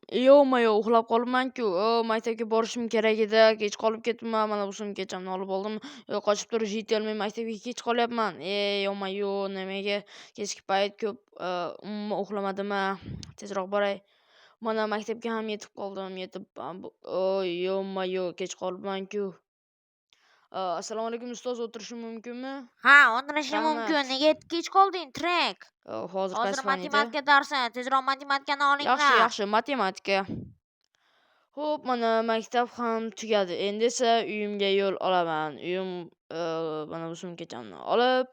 Yo-mayo uxlab qolibman-ku. Maktabga borishim kerak edi. Kech qolib ketibman. Mana bu sumkachamni olib oldim. Qochib turish yetolmay maktabga kech qolyapman. Yo-mayo, nimaga kechki payt ko'p umuman uxlamadimmi? Tezroq boray. Mana maktabga ham yetib qoldim. Yo-mayo, kech qolibman-ku. Assalomu alaykum ustoz, o'tirishim mumkinmi? Ha, o'tirishing Rahmat. mumkin. Nega kech qolding, Trek? Hozir Hozir qaysi fan edi? matematika darsi. Tezroq matematikani olinglar. Yaxshi, matematika. Xo'p, mana maktab ham tugadi. Endi esa uyimga yo'l olaman. Uyim mana bu sumkachamni olib,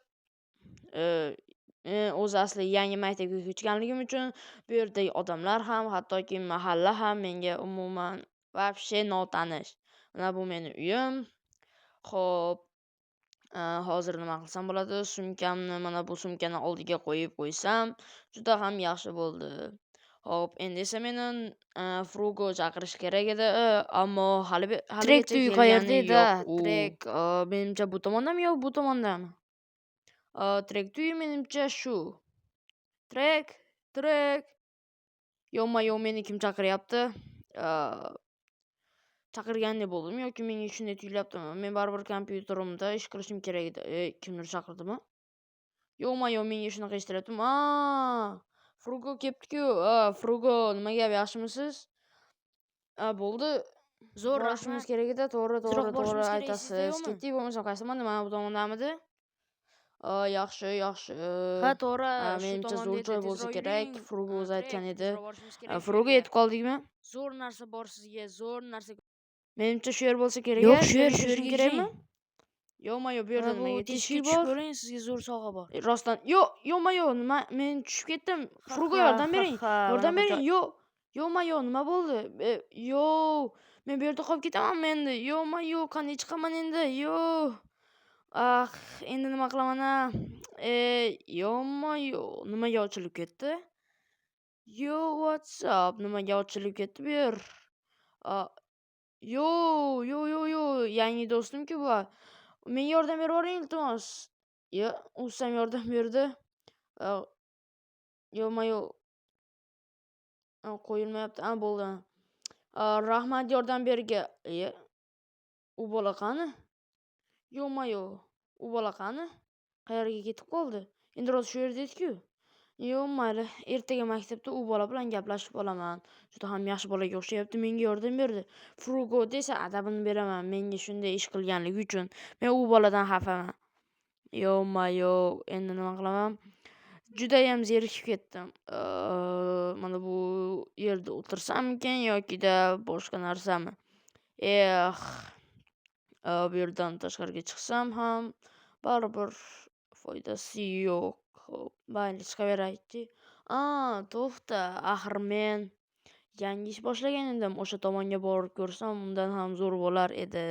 o'zi asli yangi maktabga ko'chganligim uchun bu yerdagi odamlar ham, hattoki mahalla ham menga umuman вообще notanish. Mana bu meni uyim. Xo'p, hozir nima qilsam bo'ladi? Sumkamni mana bu sumkani oldiga qo'yib qo'ysam juda ham yaxshi bo'ldi. Xo'p, endi esa meni Frugo chaqirish kerak edi, ammo haligacha uy kelgani qayerda edi? yo'q u. Trek. Menimcha bu tomondami yo bu tomondami? Trekni uyi menimcha shu. Trek. Yo-mayo, meni kim chaqiryapti? Chaqirgandek bo'ldim yoki menga shunday tuyulyaptimi? Men baribir kompyuterimda ish qilishim kerak edi. Kimdir chaqirdimi? Yo-mayo, menga shunaqa eshitilyaptimi? Frugo kelibdi-ku. Frugo, nima gap, yaxshimisiz? Bo'ldi. Zo'r, Borishimiz rahmat. kerak edi. To'g'ri Tezroq borishimiz kerak, aytasiz. sizda yo'qmi? Ketdik bo'lmasam qaysi tomonda? Mana bu tomondamidi? Yaxshi. Ha, to'g'ri. Shu Menimcha tomonda zo'r edi. joy bo'lsa Tezroq kerak. yuring. Frugo o'zi aytgan Trek, edi. tezroq borishimiz kerak. Frugo yetib qoldikmi? Zo'r narsa bor sizga. Zo'r narsa. Menimcha shu yer bo'lsa kerak. Yo'q, shu yerga yerga kerakmi? giring. Yo-mayo, bu yerda nimaga teshik teshikka bor? tushib ko'ring, sizga zo'r sovg'a bor. Rostdan. Yo-mayo, nima? Men tushib ketdim. Frugo, yordam bering. Yo-mayo, nima bo'ldi? Men bu yerda qolib ketamanmi endi? Yo-mayo, qanday chiqaman endi? Endi nima qilaman-a? Yo-mayo, nimaga ochilib ketdi? What's up? Nimaga ochilib ketdi bu yer? Yo, yangi do'stim-ku bu. Menga yordam berib yuboring iltimos. O'zi ham yordam berdi. Yo-mayo, qo'yilmayapti. Bo'ldi. Rahmat yordam berga. U bola qani? Yo-mayo, u bola qani? Qayerga ketib qoldi? Endi rost shu yerda edi-ku. Mayli, ertaga maktabda u bola bilan gaplashib olaman. Juda ham yaxshi bolaga o'xshayapti, menga yordam berdi. Frugo desa adabini beraman menga shunday ish qilganligi uchun. Men u boladan xafaman. Yo-mayo, endi nima qilaman? Juda ham zerikib ketdim. Mana bu yerda o'tirsammikan yokida boshqa narsami? Bu yerdan tashqariga chiqsam ham baribir foydasi yo'q. Xo'p, mayli, chiqaveraylik-chi. To'xta, axir men yangi ish boshlagan edim. O'sha tomonga borib ko'rsam, undan ham zo'r bo'lar edi.